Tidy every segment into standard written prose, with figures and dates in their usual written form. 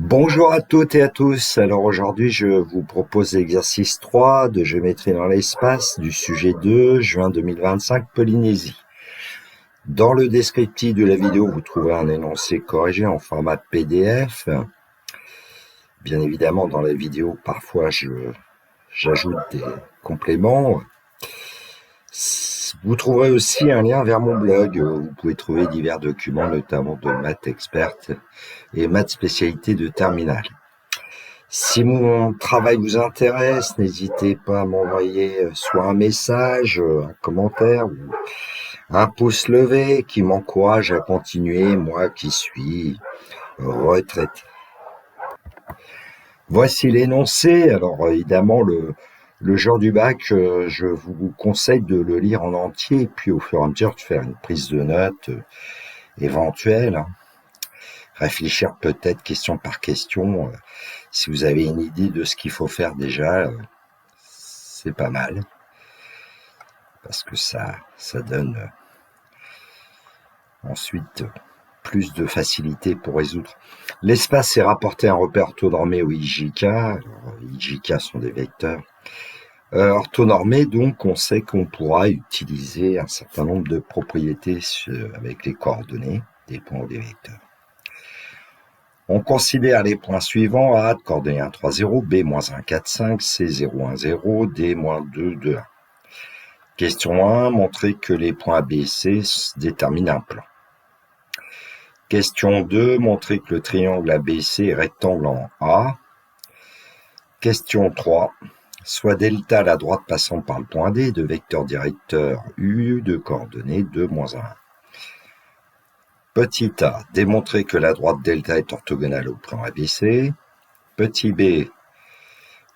Bonjour à toutes et à tous. Alors aujourd'hui, je vous propose l'exercice 3 de géométrie dans l'espace du sujet 2, juin 2025, Polynésie. Dans le descriptif de la vidéo, vous trouverez un énoncé corrigé en format PDF. Bien évidemment, dans la vidéo, parfois, j'ajoute des compléments. Vous trouverez aussi un lien vers mon blog où vous pouvez trouver divers documents, notamment de maths experte et maths spécialité de terminale. Si mon travail vous intéresse, n'hésitez pas à m'envoyer soit un message, un commentaire ou un pouce levé qui m'encourage à continuer, moi qui suis retraité. Voici l'énoncé. Alors évidemment, le jour du bac, je vous conseille de le lire en entier et puis au fur et à mesure de faire une prise de notes éventuelle. Réfléchir peut-être question par question. Si vous avez une idée de ce qu'il faut faire déjà, c'est pas mal. Parce que ça donne ensuite plus de facilité pour résoudre. L'espace est rapporté à un repère orthonormé ou IJK. Alors, IJK sont des vecteurs. Orthonormé, donc, on sait qu'on pourra utiliser un certain nombre de propriétés avec les coordonnées des points ou des vecteurs. On considère les points suivants: A de coordonnées 1, 3, 0, B, moins 1, 4, 5, C, 0, 1, 0, D, moins 2, 2, 1. Question 1, montrer que les points A, B et C déterminent un plan. Question 2, montrer que le triangle ABC est rectangle en A. Question 3, soit delta à la droite passant par le point D de vecteur directeur U de coordonnées 2, moins 1. Petit a, démontrer que la droite delta est orthogonale au plan ABC. Petit b,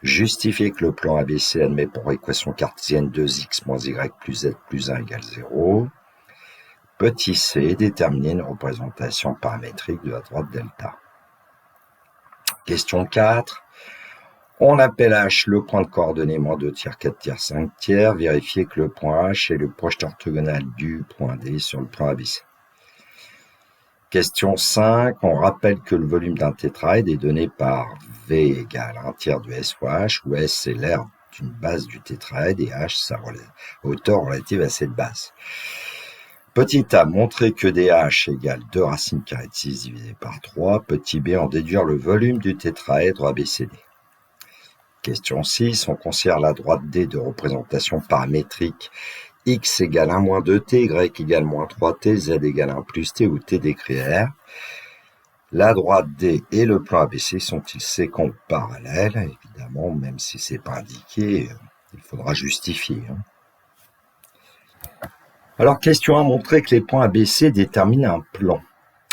justifier que le plan ABC admet pour équation cartésienne 2x moins y plus z plus 1 égale 0. Petit c, déterminer une représentation paramétrique de la droite delta. Question 4. On appelle H le point de coordonnées moins 2 tiers, 4 tiers, 5 tiers. Vérifier que le point H est le projeté orthogonal du point D sur le plan ABC. Question 5. On rappelle que le volume d'un tétraèdre est donné par V égale 1 tiers de S fois H, où S est l'aire d'une base du tétraèdre et H sa hauteur relative à cette base. Petit a, montrer que DH égale 2 racines carrées de 6 divisé par 3. Petit b, en déduire le volume du tétraèdre ABCD. Question 6. On considère la droite D de représentation paramétrique x égale 1 moins 2t, y égale moins 3t, z égale 1 plus t, où t décrit R. La droite D et le plan ABC sont-ils sécants ou parallèles? Évidemment, même si c'est pas indiqué, il faudra justifier. Alors, question 1, montrer que les points ABC déterminent un plan.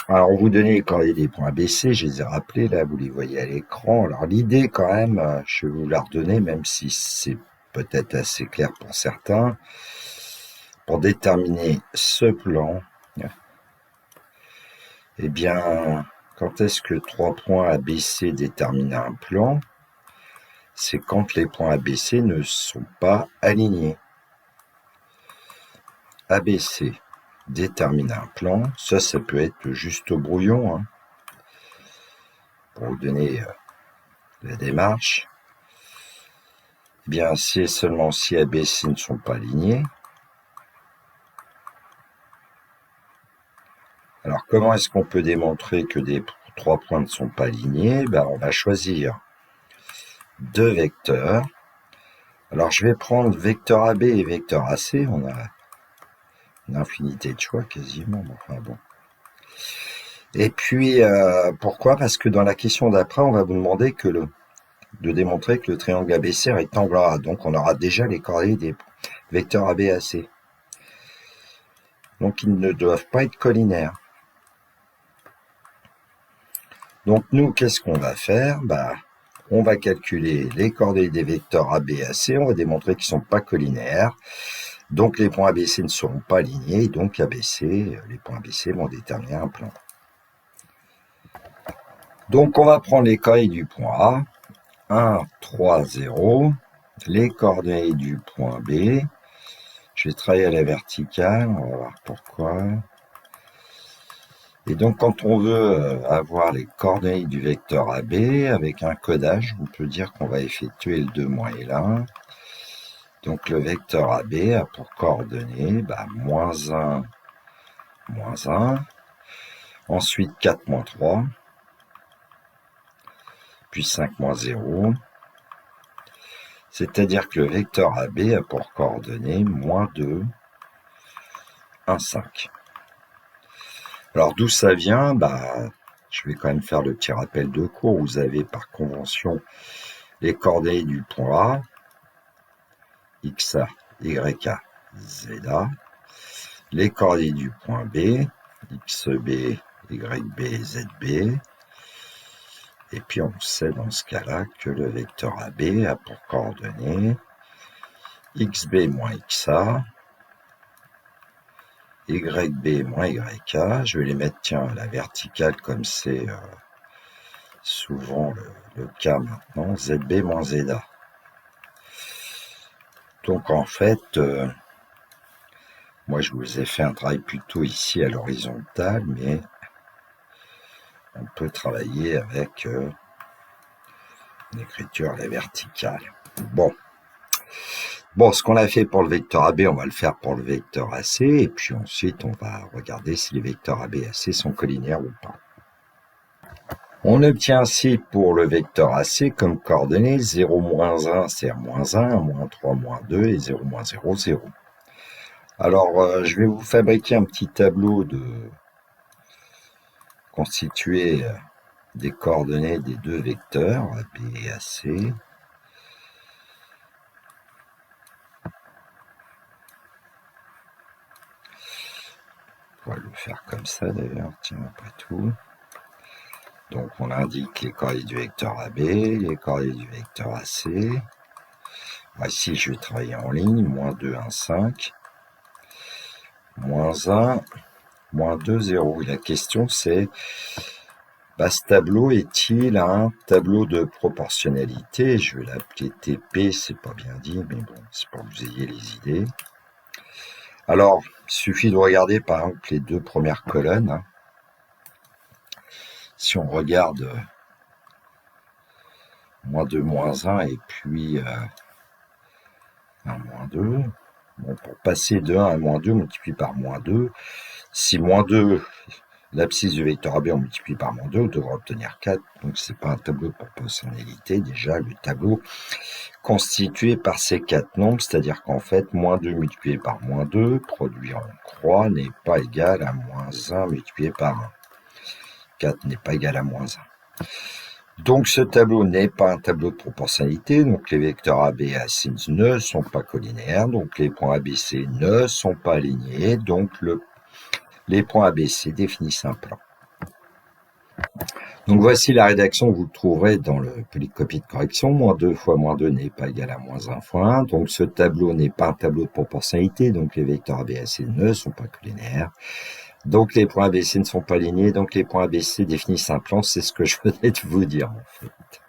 Alors, on vous donnait les coordonnées des points ABC, je les ai rappelés, là, vous les voyez à l'écran. Alors, l'idée, quand même, je vais vous la redonner, même si c'est peut-être assez clair pour certains. Pour déterminer ce plan, eh bien, quand est-ce que 3 points ABC déterminent un plan? C'est quand les points ABC ne sont pas alignés. ABC détermine un plan, ça peut être juste au brouillon, pour vous donner la démarche. Eh bien, c'est seulement si ABC ne sont pas alignés. Alors, comment est-ce qu'on peut démontrer que des 3 points ne sont pas alignés? On va choisir deux vecteurs. Alors, je vais prendre vecteur AB et vecteur AC. On a une infinité de choix quasiment. Enfin bon. Et puis, pourquoi? Parce que dans la question d'après, on va vous demander de démontrer que le triangle ABC est rectangulaire. Donc, on aura déjà les coordonnées des vecteurs AB et AC. Donc, ils ne doivent pas être collinaires. Donc, nous, qu'est-ce qu'on va faire? On va calculer les coordonnées des vecteurs AB et AC. On va démontrer qu'ils ne sont pas collinaires. Donc, les points ABC ne seront pas alignés. Donc, les points ABC vont déterminer un plan. Donc, on va prendre les coordonnées du point A. 1, 3, 0. Les coordonnées du point B. Je vais travailler à la verticale. On va voir pourquoi. Et donc, quand on veut avoir les coordonnées du vecteur AB avec un codage, on peut dire qu'on va effectuer le 2 moins L1. Donc, le vecteur AB a pour coordonnées moins 1, moins 1, ensuite 4, moins 3, puis 5, moins 0. C'est-à-dire que le vecteur AB a pour coordonnées moins 2, 1, 5. Alors, d'où ça vient? Je vais quand même faire le petit rappel de cours. Vous avez par convention les coordonnées du point A, XA, YA, ZA, les coordonnées du point B, XB, YB, ZB, et puis on sait dans ce cas-là que le vecteur AB a pour coordonnées XB moins XA, YB moins YA, je vais les mettre, tiens, à la verticale comme c'est souvent le cas maintenant, ZB moins ZA. Donc en fait, moi je vous ai fait un travail plutôt ici à l'horizontale, mais on peut travailler avec une écriture à la verticale. Bon, ce qu'on a fait pour le vecteur AB, on va le faire pour le vecteur AC, et puis ensuite on va regarder si les vecteurs AB et AC sont collinaires ou pas. On obtient ainsi pour le vecteur AC comme coordonnées 0, moins 1, c'est moins 1, moins 3, moins 2, et 0, moins 0, 0. Alors, je vais vous fabriquer un petit tableau constitué des coordonnées des deux vecteurs, AB et AC. On va le faire comme ça d'ailleurs, tiens, après tout. Donc on indique les coordonnées du vecteur AB, les coordonnées du vecteur AC. Ici je vais travailler en ligne, moins 2, 1, 5, moins 1, moins 2, 0. Et la question c'est, ce tableau est-il un tableau de proportionnalité? Je vais l'appeler TP, c'est pas bien dit, mais bon, c'est pour que vous ayez les idées. Alors, il suffit de regarder par exemple les deux premières colonnes. Si on regarde moins 2, moins 1 et puis 1, moins 2, bon, pour passer de 1 à moins 2, on multiplie par moins 2. Si moins 2, l'abscisse du vecteur AB, on multiplie par moins 2, on devra obtenir 4. Donc, c'est pas un tableau de proportionnalité. Déjà, le tableau constitué par ces 4 nombres, c'est-à-dire qu'en fait, moins 2 multiplié par moins 2, produit en croix, n'est pas égal à moins 1 multiplié par 1. 4 n'est pas égal à moins 1. Donc ce tableau n'est pas un tableau de proportionnalité, donc les vecteurs AB et AC ne sont pas collinéaires, donc les points ABC ne sont pas alignés, donc les points ABC définissent un plan. Donc voici la rédaction que vous trouverez dans le polycopie de correction. Moins 2 fois moins 2 n'est pas égal à moins 1 fois 1. Donc ce tableau n'est pas un tableau de proportionnalité, donc les vecteurs AB et AC ne sont pas collinéaires. Donc les points ABC ne sont pas alignés, donc les points ABC définissent un plan, c'est ce que je venais de vous dire en fait.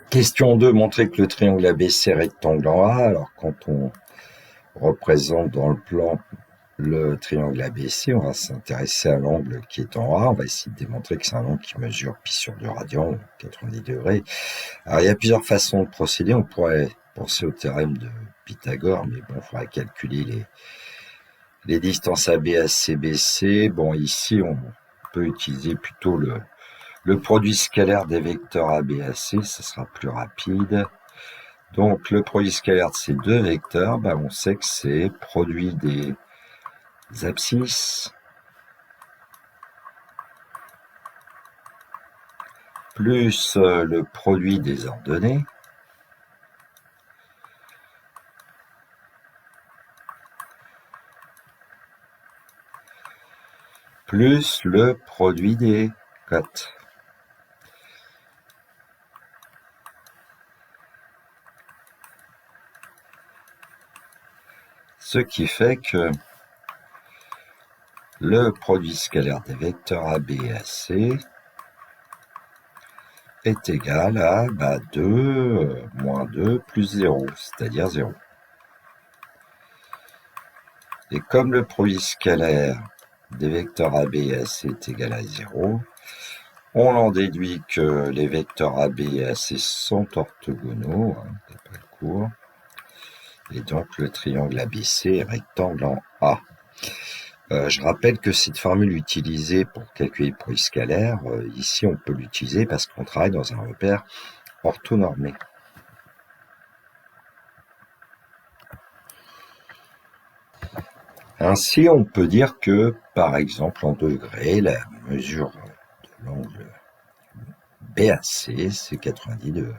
Question 2, montrer que le triangle ABC est rectangle en A. Alors quand on représente dans le plan le triangle ABC, on va s'intéresser à l'angle qui est en A. On va essayer de démontrer que c'est un angle qui mesure pi sur 2 radians, 90 degrés. Alors il y a plusieurs façons de procéder. On pourrait penser au théorème de Pythagore, mais bon, il faudrait calculer les distances AB, AC, BC. Bon, ici, on peut utiliser plutôt le produit scalaire des vecteurs AB et AC, ça sera plus rapide. Donc, le produit scalaire de ces deux vecteurs, on sait que c'est produit des abscisses plus le produit des ordonnées plus le produit des cotes. Ce qui fait que le produit scalaire des vecteurs AB et AC est égal à 2 moins 2 plus 0, c'est-à-dire 0. Et comme le produit scalaire des vecteurs AB et AC est égal à 0. On en déduit que les vecteurs AB et AC sont orthogonaux, d'après le cours. Et donc le triangle ABC est rectangle en A. Je rappelle que cette formule utilisée pour calculer le produit scalaire, ici on peut l'utiliser parce qu'on travaille dans un repère orthonormé. Ainsi, on peut dire que, par exemple, en degrés, la mesure de l'angle BAC, c'est 90 degrés.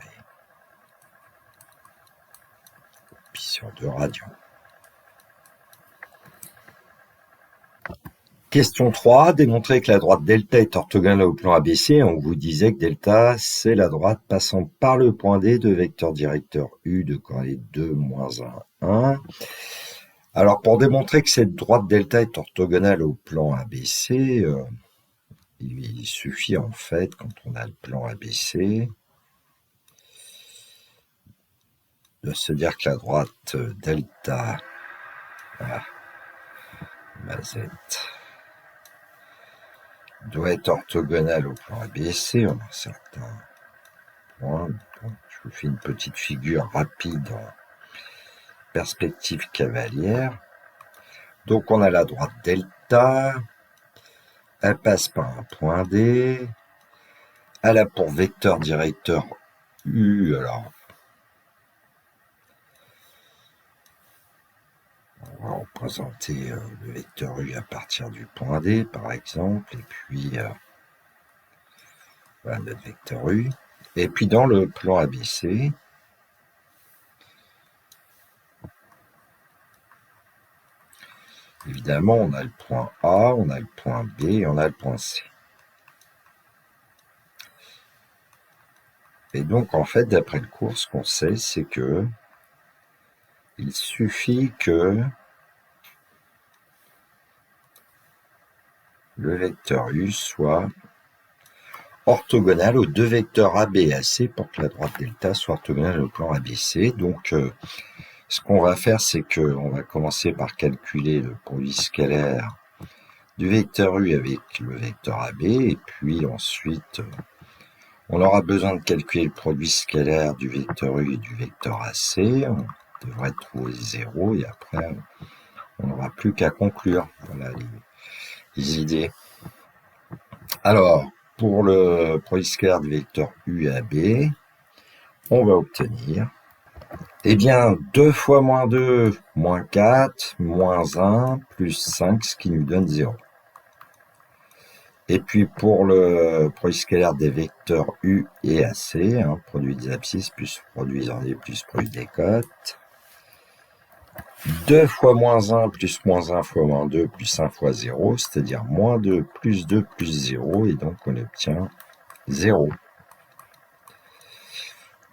Puis sur 2 radians. Question 3, démontrer que la droite delta est orthogonale au plan ABC. On vous disait que delta, c'est la droite passant par le point D de vecteur directeur U de coordonnées 2, moins 1, 1. Alors, pour démontrer que cette droite delta est orthogonale au plan ABC, il suffit en fait, quand on a le plan ABC, de se dire que la droite delta Z doit être orthogonale au plan ABC. On a certains points. Donc, je vous fais une petite figure rapide en perspective cavalière. Donc on a la droite delta, elle passe par un point D, elle a pour vecteur directeur U, alors on va représenter le vecteur U à partir du point D par exemple, et puis voilà notre vecteur U. Et puis dans le plan ABC, évidemment, on a le point A, on a le point B et on a le point C. Et donc, en fait, d'après le cours, ce qu'on sait, c'est que il suffit que le vecteur U soit orthogonal aux deux vecteurs AB et AC pour que la droite delta soit orthogonale au plan ABC. Donc, ce qu'on va faire, c'est qu'on va commencer par calculer le produit scalaire du vecteur U avec le vecteur AB, et puis ensuite, on aura besoin de calculer le produit scalaire du vecteur U et du vecteur AC. On devrait trouver 0, et après, on n'aura plus qu'à conclure. Voilà les idées. Alors, pour le produit scalaire du vecteur U et AB, on va obtenir, eh bien, 2 fois moins 2, moins 4, moins 1, plus 5, ce qui nous donne 0. Et puis pour le produit scalaire des vecteurs U et AC, produit des abscisses plus produit des ordées plus produit des cotes, 2 fois moins 1 plus moins 1 fois moins 2 plus 1 fois 0, c'est-à-dire moins 2 plus 0, et donc on obtient 0.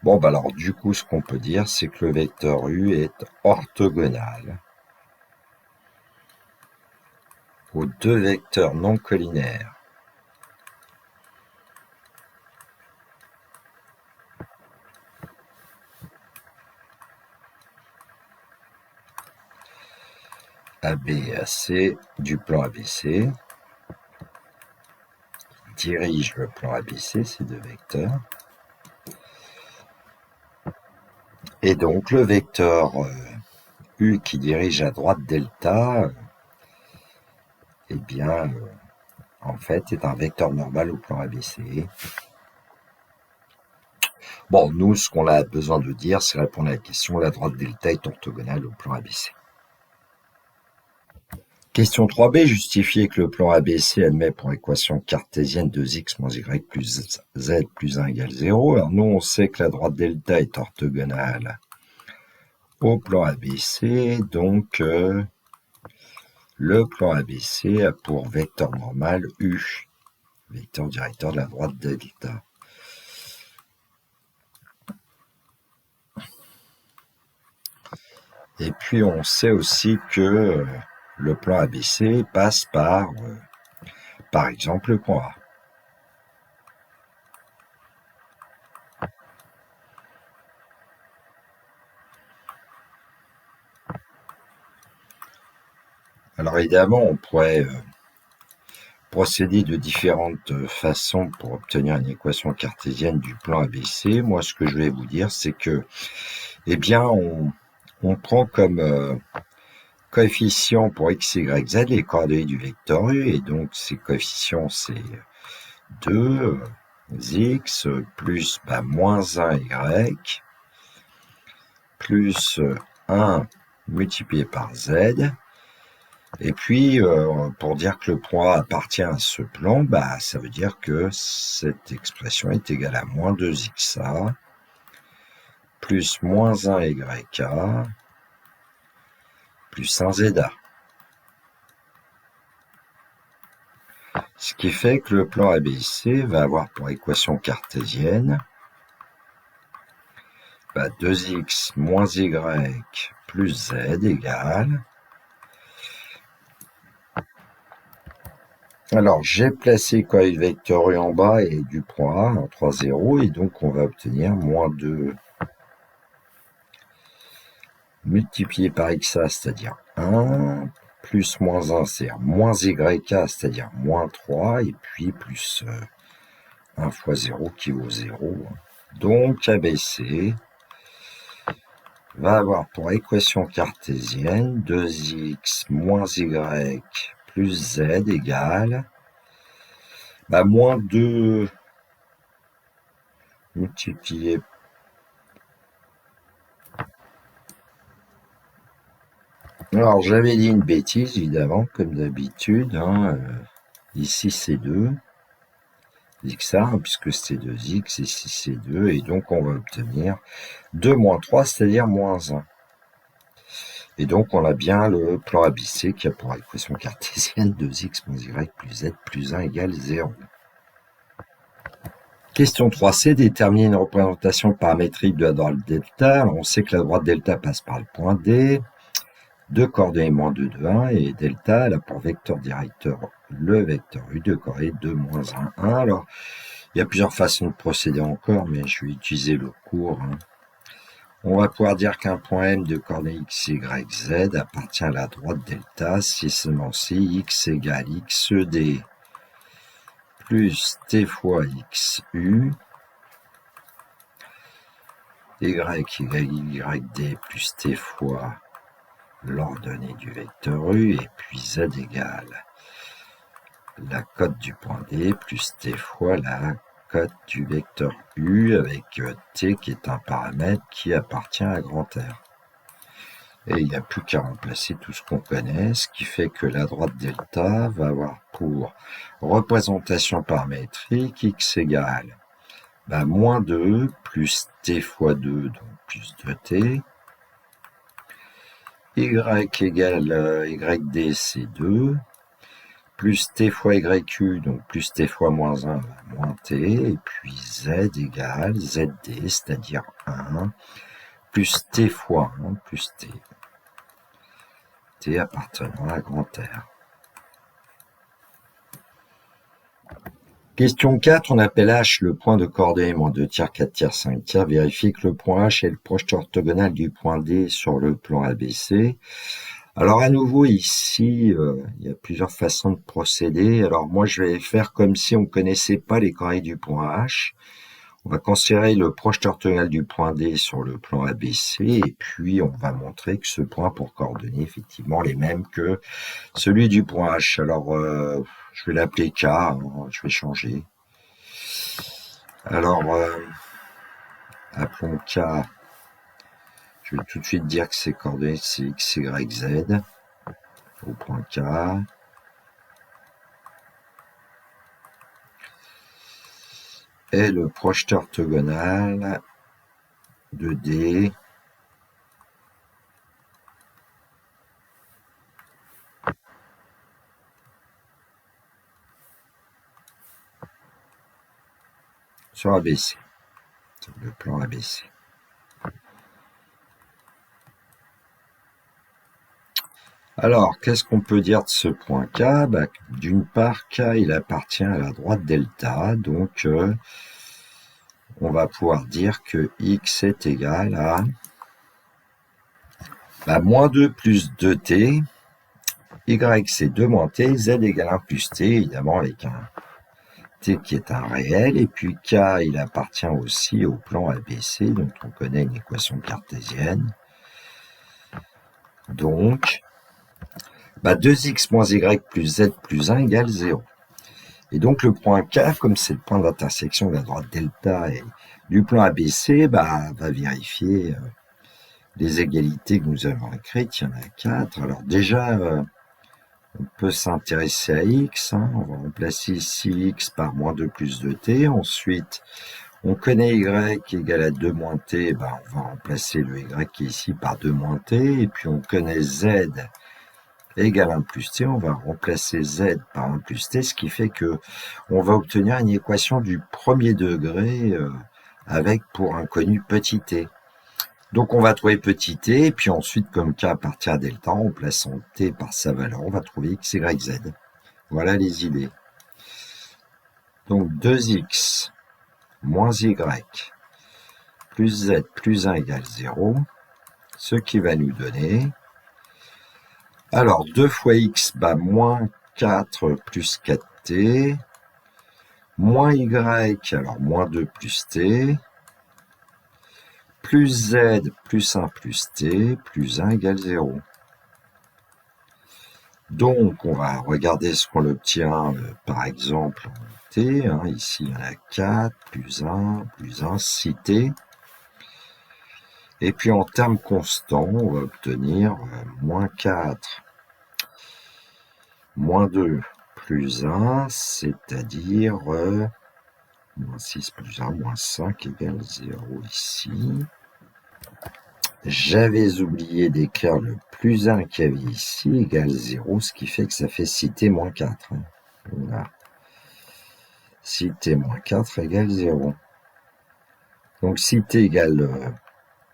Bon, bah alors du coup, ce qu'on peut dire, c'est que le vecteur U est orthogonal aux deux vecteurs non collinaires AB et AC du plan ABC, dirige le plan ABC, ces deux vecteurs. Et donc le vecteur U qui dirige à droite delta, eh bien, en fait, est un vecteur normal au plan ABC. Bon, nous, ce qu'on a besoin de dire, c'est répondre à la question, la droite delta est orthogonale au plan ABC. Question 3b, justifier que le plan ABC admet pour équation cartésienne 2x moins y plus z plus 1 égale 0. Alors nous, on sait que la droite delta est orthogonale au plan ABC, donc le plan ABC a pour vecteur normal U, vecteur directeur de la droite delta. Et puis on sait aussi que le plan ABC passe par exemple, le point A. Alors évidemment, on pourrait procéder de différentes façons pour obtenir une équation cartésienne du plan ABC. Moi, ce que je vais vous dire, c'est que, eh bien, on prend comme coefficient pour x, y, z les coordonnées du vecteur U, et donc ces coefficients, c'est 2 x plus moins 1 y plus 1 multiplié par z. Et puis, pour dire que le point A appartient à ce plan, ça veut dire que cette expression est égale à moins 2xa plus moins 1 yk plus 1 za. Ce qui fait que le plan ABC va avoir pour équation cartésienne 2x moins y plus z égale... Alors, j'ai placé quoi, le vecteur U en bas et du point A en 3, 0, et donc on va obtenir moins 2 multiplié par xa, c'est-à-dire 1, plus moins 1, c'est-à-dire moins yk, c'est-à-dire moins 3, et puis plus 1 fois 0 qui vaut 0. Donc, ABC va avoir pour équation cartésienne 2x moins y plus z égale moins 2 multiplié. Alors, j'avais dit une bêtise, évidemment, comme d'habitude. Ici, c'est 2. xa, puisque c'est 2x, ici, c'est 2. Et donc, on va obtenir 2 moins 3, c'est-à-dire moins 1. Et donc, on a bien le plan ABC qui a pour équation cartésienne 2x moins y plus z plus 1 égale 0. Question 3c, déterminer une représentation paramétrique de la droite delta. Alors, on sait que la droite delta passe par le point D, 2 coordonnées moins 2, 2, 1, et delta, elle a pour vecteur directeur le vecteur U, 2 coordonnées 2, moins 1, 1. Alors, il y a plusieurs façons de procéder encore, mais je vais utiliser le cours. On va pouvoir dire qu'un point M de coordonnées x, y, z appartient à la droite delta si seulement si x égale xd plus t fois xu, y égale yd plus t fois l'ordonnée du vecteur U, et puis z égale la cote du point D plus t fois la cote du vecteur U, avec t qui est un paramètre qui appartient à grand R. Et il n'y a plus qu'à remplacer tout ce qu'on connaît, ce qui fait que la droite delta va avoir pour représentation paramétrique x égale moins 2 plus t fois 2, donc plus 2t, y égale yd, c'est 2, plus t fois yq, donc plus t fois moins 1, moins t, et puis z égale zd, c'est-à-dire 1, plus t fois 1, plus t, t appartenant à grand R. Question 4, on appelle H le point de coordonnées moins 2 tiers, 4 tiers, 5 tiers. Vérifie que le point H est le proche orthogonal du point D sur le plan ABC. Alors à nouveau ici, il y a plusieurs façons de procéder. Alors moi je vais faire comme si on ne connaissait pas les coordonnées du point H. On va considérer le proche orthogonal du point D sur le plan ABC, et puis on va montrer que ce point a pour coordonnées effectivement les mêmes que celui du point H. Alors je vais l'appeler K, je vais changer. Alors appelons K. Je vais tout de suite dire que ses coordonnées c'est x, y, z au point K. Et le projeté orthogonal de D sur ABC, sur le plan ABC. Alors, qu'est-ce qu'on peut dire de ce point K? D'une part, K, il appartient à la droite delta, donc on va pouvoir dire que x est égal à moins 2 plus 2t, y c'est 2 moins t, z égale 1 plus t, évidemment avec un t qui est un réel, et puis k, il appartient aussi au plan ABC, dont on connaît une équation cartésienne. Donc, 2x moins y plus z plus 1 égale 0. Et donc le point K, comme c'est le point d'intersection de la droite delta et du plan ABC, va vérifier les égalités que nous avons écrites. Il y en a 4. Alors déjà, on peut s'intéresser à x. On va remplacer ici x par moins 2 plus 2t. Ensuite, on connaît y égale à 2 moins t. On va remplacer le y qui est ici par 2 moins t. Et puis on connaît z égale 1 plus t, on va remplacer z par 1 plus t, ce qui fait que on va obtenir une équation du premier degré avec pour inconnu petit t. Donc on va trouver petit t, et puis ensuite, comme k appartient à delta, en plaçant t par sa valeur, on va trouver x, y, z. Voilà les idées. Donc 2x moins y plus z plus 1 égale 0, ce qui va nous donner... Alors, 2 fois x, moins 4 plus 4t, moins y, alors moins 2 plus t, plus z plus 1 plus t, plus 1 égale 0. Donc, on va regarder ce qu'on obtient, par exemple, en t. Ici, il y en a 4, plus 1, 6t. Et puis, en termes constants, on va obtenir moins 4, moins 2 plus 1, c'est-à-dire moins 6 plus 1, moins 5 égale 0 ici. J'avais oublié d'écrire le plus 1 qu'il y avait ici égale 0, ce qui fait que ça fait 6t moins 4. Voilà. 6t moins 4 égale 0. Donc 6t égale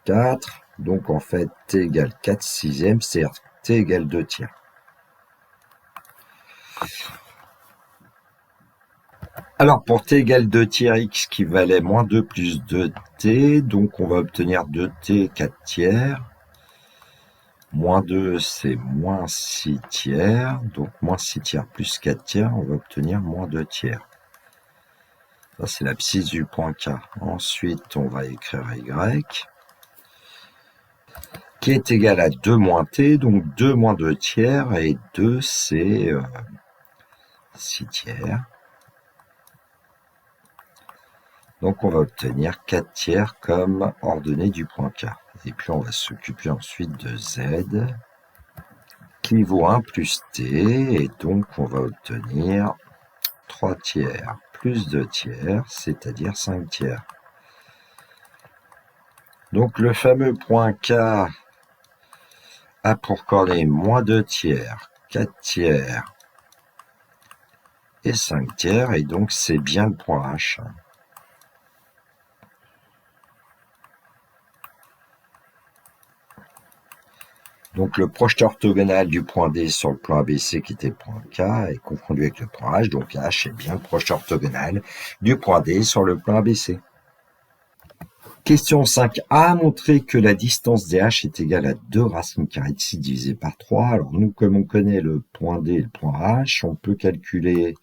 4, donc en fait t égale 4 sixièmes, c'est-à-dire t égale 2 tiers. Alors, pour t égale 2 tiers, x qui valait moins 2 plus 2t, donc on va obtenir 2t 4 tiers. Moins 2, c'est moins 6 tiers. Donc, moins 6 tiers plus 4 tiers, on va obtenir moins 2 tiers. Ça, c'est l'abscisse du point K. Ensuite, on va écrire y, qui est égal à 2 moins t, donc 2 moins 2 tiers, et 2, c'est 6 tiers. Donc, on va obtenir 4 tiers comme ordonnée du point K. Et puis, on va s'occuper ensuite de Z, qui vaut 1 plus T. Et donc, on va obtenir 3 tiers plus 2 tiers, c'est-à-dire 5 tiers. Donc, le fameux point K a pour coordonnées moins 2 tiers, 4 tiers et 5 tiers. Et donc, c'est bien le point H. Donc le projeteur orthogonal du point D sur le plan ABC qui était le point K est confondu avec le point H, donc H est bien le projeteur orthogonal du point D sur le plan ABC. Question 5a, montrer que la distance DH est égale à 2 racines carrées de 6 divisé par 3. Alors nous, comme on connaît le point D et le point H, on peut calculer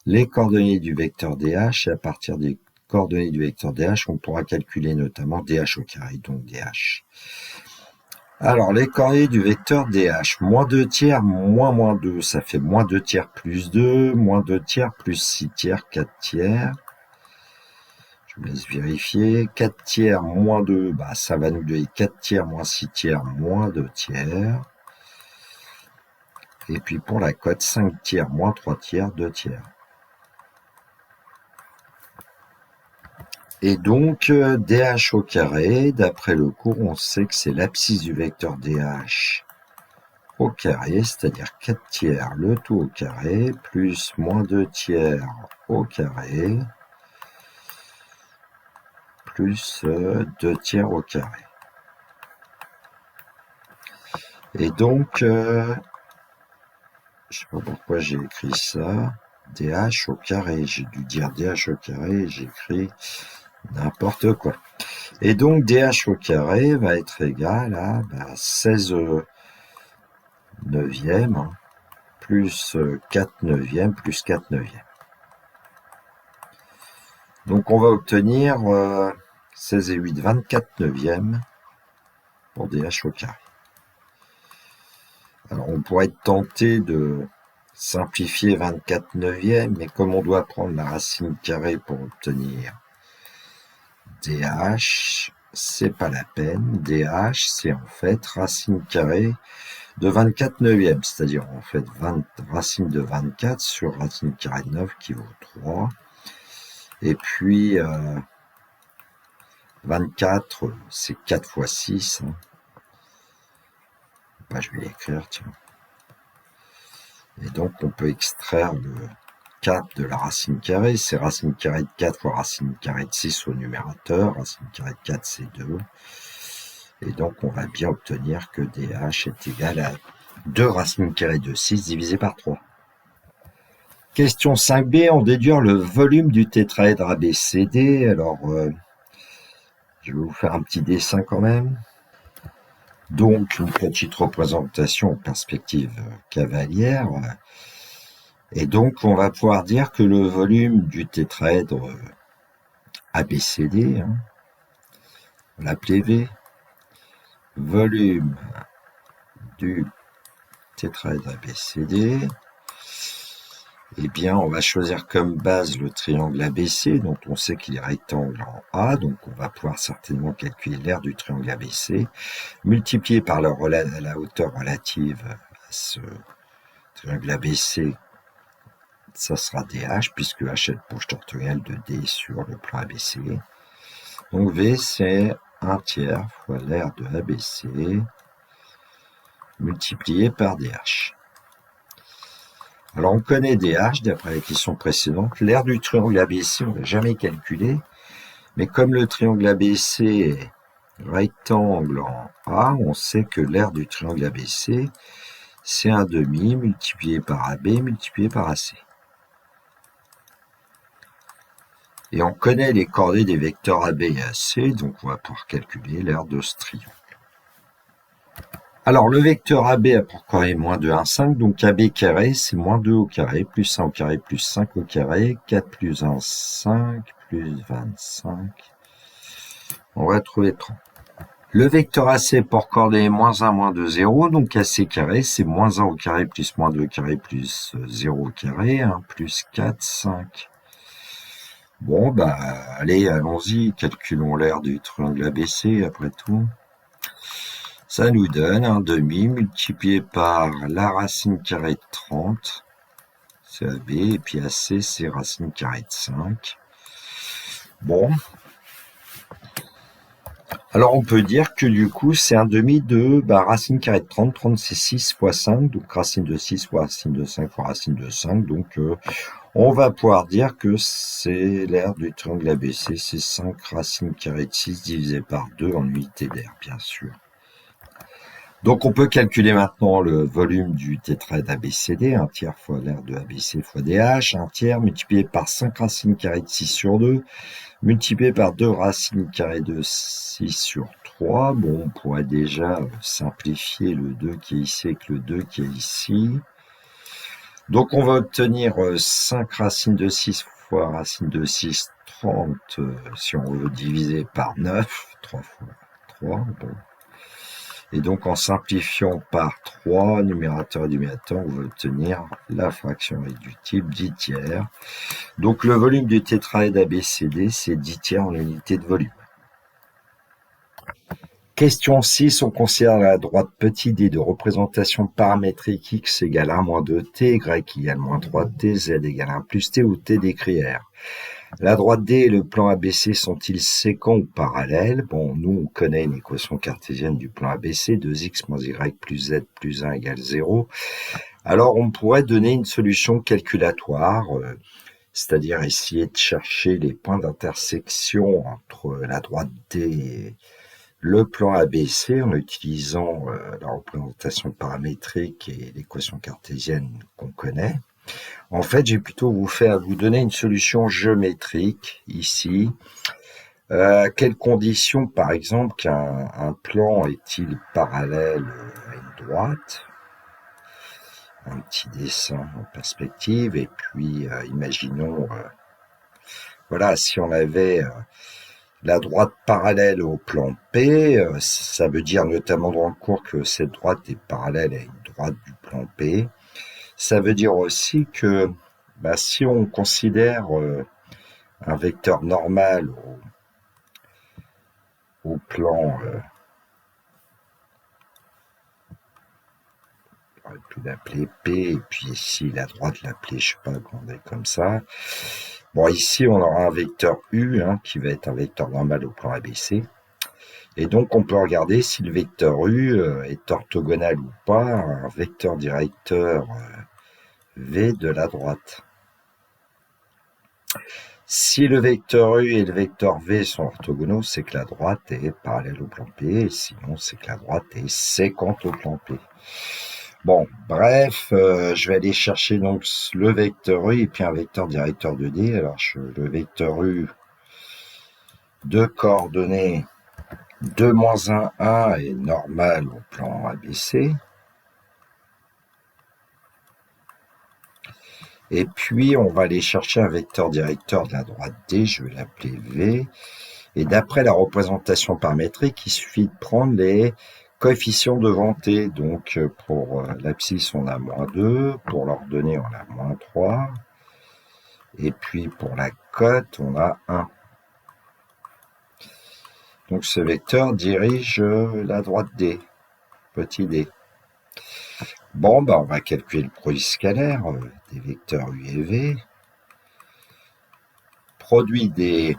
les coordonnées du vecteur DH, et à partir des coordonnées du vecteur DH, on pourra calculer notamment DH au carré, donc DH. Alors, les coordonnées du vecteur DH, moins 2 tiers, moins 2, ça fait moins 2 tiers plus 2, moins 2 tiers plus 6 tiers, 4 tiers. Je vous laisse vérifier. 4 tiers moins 2, ça va nous donner 4 tiers moins 6 tiers, moins 2 tiers. Et puis pour la cote, 5 tiers moins 3 tiers, 2 tiers. Et donc, DH au carré, d'après le cours, on sait que c'est l'abscisse du vecteur DH au carré, c'est-à-dire 4 tiers, le tout au carré, plus moins 2 tiers au carré, plus 2 tiers au carré. Et donc, je sais pas pourquoi j'ai écrit ça, DH au carré, j'ai dû dire DH au carré, j'ai écrit n'importe quoi. Et donc, DH au carré va être égal à 16 neuvième, plus 4 neuvièmes plus 4 neuvièmes. Donc on va obtenir 16 et 8, 24 neuvièmes pour dH au carré. Alors on pourrait être tenté de simplifier 24 neuvièmes, mais comme on doit prendre la racine carrée pour obtenir dH, c'est pas la peine. dH, c'est en fait racine carrée de 24 neuvièmes, c'est-à-dire en fait racine de 24 sur racine carrée de 9 qui vaut 3. Et puis 24, c'est 4 fois 6. Hein. Bah, je vais l'écrire, tiens. Et donc on peut extraire le 4 de la racine carrée, c'est racine carrée de 4 fois racine carrée de 6 au numérateur, racine carrée de 4 c'est 2, et donc on va bien obtenir que dH est égal à 2 racine carrée de 6 divisé par 3. Question 5b, on déduire le volume du tétraèdre ABCD, alors je vais vous faire un petit dessin quand même. Donc une petite représentation en perspective cavalière. Et donc, on va pouvoir dire que le volume du tétraèdre ABCD, hein, on l'appelait V, volume du tétraèdre ABCD, eh bien, on va choisir comme base le triangle ABC, dont on sait qu'il est rectangle en A, donc on va pouvoir certainement calculer l'aire du triangle ABC, multiplié par la hauteur relative à ce triangle ABC, ça sera DH, puisque H est le projeteur orthogonal de D sur le plan ABC. Donc V, c'est 1/3 fois l'aire de ABC multiplié par DH. Alors on connaît DH, d'après la question précédente. L'aire du triangle ABC, on ne l'a jamais calculé. Mais comme le triangle ABC est rectangle en A, on sait que l'aire du triangle ABC, c'est 1/2 multiplié par AB multiplié par AC. Et on connaît les coordonnées des vecteurs AB et AC, donc on va pouvoir calculer l'aire de ce triangle. Alors le vecteur AB a pour coordonnée moins 2, 1, 5, donc AB carré, c'est moins 2 au carré, plus 1 au carré, plus 5 au carré, 4 plus 1, 5, plus 25. On va trouver 30. Le vecteur AC pour coordonnée moins 1, moins 2, 0, donc AC carré, c'est moins 1 au carré, plus moins 2 au carré, plus 0 au carré, 1, plus 4, 5. Bon, bah, allez, allons-y, calculons l'aire du triangle ABC, après tout. Ça nous donne 1/2 multiplié par la racine carrée de 30, c'est AB, et puis AC, c'est racine carrée de 5. Bon. Alors, on peut dire que du coup, c'est 1/2 de racine carrée de 30, 30 c'est 6 fois 5, donc racine de 6 fois racine de 5 fois racine de 5, donc on va pouvoir dire que c'est l'aire du triangle ABC, c'est 5 racine carrée de 6 divisé par 2 en unité d'aire, bien sûr. Donc on peut calculer maintenant le volume du tétraèdre ABCD, 1/3 fois l'aire de ABC fois DH, 1/3 multiplié par 5 racines carrées de 6 sur 2, multiplié par 2 racines carrées de 6 sur 3. Bon, on pourrait déjà simplifier le 2 qui est ici avec le 2 qui est ici. Donc on va obtenir 5 racines de 6 fois racine de 6, 30, si on veut diviser par 9, 3 fois 3, bon. Et donc, en simplifiant par 3, numérateur et dénominateur, on va obtenir la fraction réductible 10/3. Donc, le volume du tétraèdre ABCD, c'est 10/3 en unité de volume. Question 6, on considère la droite petit d de représentation paramétrique x égale 1 moins 2t, y égale moins 3t, z égale 1 plus t, où t décrit R. La droite D et le plan ABC sont-ils sécants ou parallèles? Bon, nous, on connaît une équation cartésienne du plan ABC, 2x moins y plus z plus 1 égale 0. Alors, on pourrait donner une solution calculatoire, c'est-à-dire essayer de chercher les points d'intersection entre la droite D et le plan ABC en utilisant la représentation paramétrique et l'équation cartésienne qu'on connaît. En fait, j'ai plutôt vous donner une solution géométrique ici. À quelles conditions, par exemple, qu'un plan est-il parallèle à une droite? un petit dessin en perspective, et puis imaginons, voilà, si on avait la droite parallèle au plan P, ça veut dire notamment dans le cours que cette droite est parallèle à une droite du plan P. Ça veut dire aussi que si on considère un vecteur normal au plan, on aurait pu l'appeler P, et puis ici la droite l'appeler, je sais pas, comme ça. Bon, ici on aura un vecteur U qui va être un vecteur normal au plan ABC. Et donc on peut regarder si le vecteur U est orthogonal ou pas à un vecteur directeur V de la droite. Si le vecteur U et le vecteur V sont orthogonaux, c'est que la droite est parallèle au plan P, et sinon c'est que la droite est séquente au plan P. Bon, bref, je vais aller chercher donc le vecteur U et puis un vecteur directeur de D. Alors le vecteur U de coordonnées 2, -1, 1 est normal au plan ABC. Et puis, on va aller chercher un vecteur directeur de la droite D, je vais l'appeler V. Et d'après la représentation paramétrique, il suffit de prendre les coefficients devant T. Donc, pour l'abscisse, on a -2. Pour l'ordonnée, on a -3. Et puis, pour la cote, on a 1. Donc, ce vecteur dirige la droite D, petit d. Bon, on va calculer le produit scalaire des vecteurs U et V. Produit des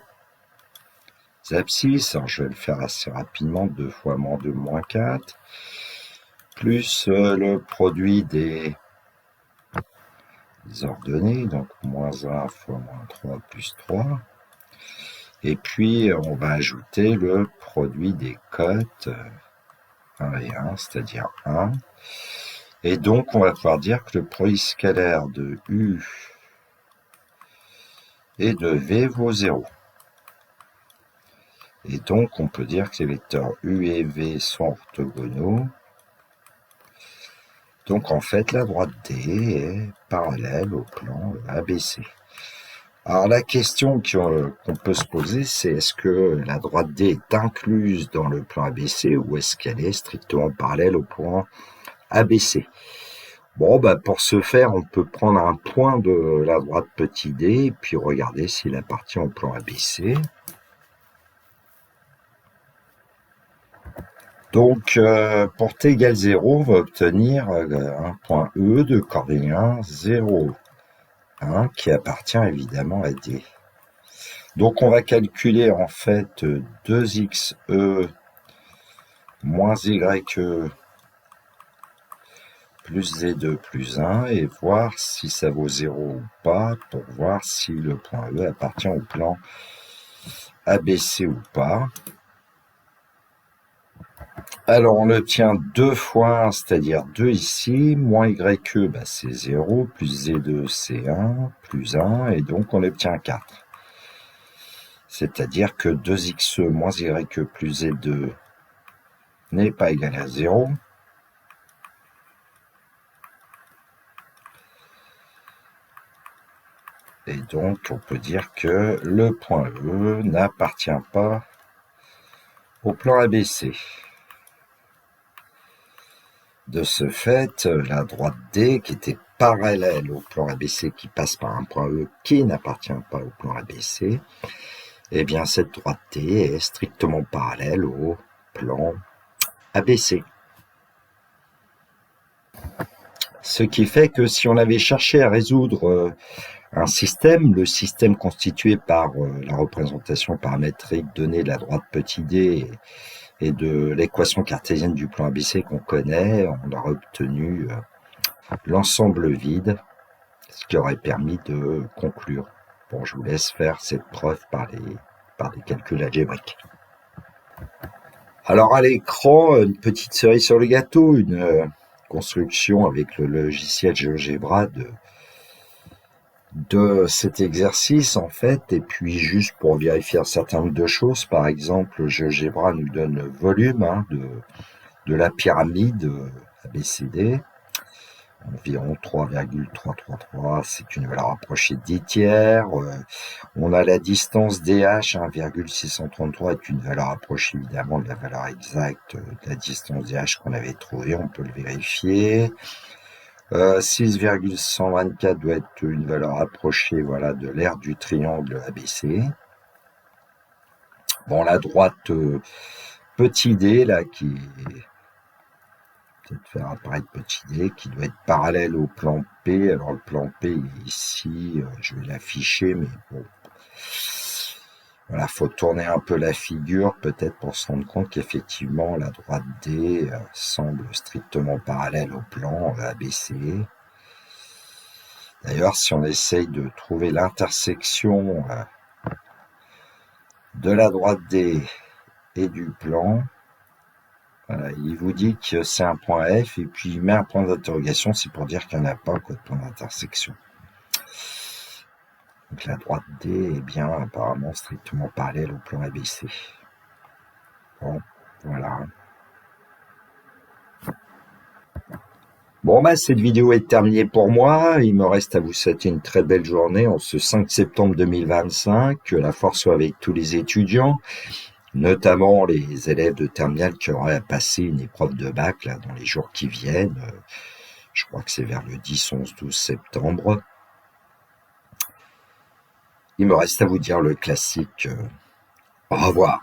abscisses, alors je vais le faire assez rapidement, 2 fois -2, -4, plus le produit des ordonnées, donc -1 fois -3 plus 3. Et puis, on va ajouter le produit des cotes 1 et 1, c'est-à-dire 1. Et donc, on va pouvoir dire que le produit scalaire de U et de V vaut 0. Et donc, on peut dire que les vecteurs U et V sont orthogonaux. Donc, en fait, la droite D est parallèle au plan ABC. Alors, la question qu'on peut se poser, c'est est-ce que la droite D est incluse dans le plan ABC ou est-ce qu'elle est strictement parallèle au plan ABC? Bon, pour ce faire, on peut prendre un point de la droite petit d et puis regarder s'il appartient au plan ABC. Donc, pour t égale 0, on va obtenir un point E de coordonnées 1, 0, 1, qui appartient évidemment à D. Donc, on va calculer en fait 2xe moins YE plus Z2 plus 1 et voir si ça vaut 0 ou pas pour voir si le point E appartient au plan ABC ou pas. Alors, on obtient 2 fois 1, c'est-à-dire 2 ici, moins YE, c'est 0, plus Z2, c'est 1, plus 1, et donc on obtient 4. C'est-à-dire que 2xe moins YE plus Z2 n'est pas égal à 0. Et donc, on peut dire que le point E n'appartient pas au plan ABC. De ce fait, la droite D, qui était parallèle au plan ABC, qui passe par un point E qui n'appartient pas au plan ABC, eh bien cette droite D est strictement parallèle au plan ABC. Ce qui fait que si on avait cherché à résoudre un système, le système constitué par la représentation paramétrique donnée de la droite petit d et de l'équation cartésienne du plan ABC qu'on connaît, on aurait obtenu l'ensemble vide, ce qui aurait permis de conclure. Bon, je vous laisse faire cette preuve par des calculs algébriques. Alors à l'écran, une petite cerise sur le gâteau, une construction avec le logiciel GeoGebra de cet exercice en fait, et puis juste pour vérifier un certain nombre de choses, par exemple GeoGebra nous donne le volume de la pyramide ABCD. environ 3,333, c'est une valeur approchée de 10 tiers. On a la distance DH, 1,633 est une valeur approchée évidemment de la valeur exacte de la distance DH qu'on avait trouvée, on peut le vérifier. 6,124 doit être une valeur approchée voilà, de l'aire du triangle ABC. Bon, la droite, petit d, là, qui peut-être faire apparaître petit d, qui doit être parallèle au plan P. Alors, le plan P est ici, je vais l'afficher, mais bon. Voilà, faut tourner un peu la figure, peut-être pour se rendre compte qu'effectivement, la droite D semble strictement parallèle au plan ABC. D'ailleurs, si on essaye de trouver l'intersection de la droite D et du plan, voilà, il vous dit que c'est un point F et puis il met un point d'interrogation, c'est pour dire qu'il n'y en a pas de point d'intersection. Donc la droite D est bien apparemment strictement parallèle au plan ABC. Bon, voilà. Bon, bah, cette vidéo est terminée pour moi. Il me reste à vous souhaiter une très belle journée en ce 5 septembre 2025. Que la force soit avec tous les étudiants, notamment les élèves de terminale qui auraient à passer une épreuve de bac là, dans les jours qui viennent. Je crois que c'est vers le 10, 11, 12 septembre. Il me reste à vous dire le classique. Au revoir.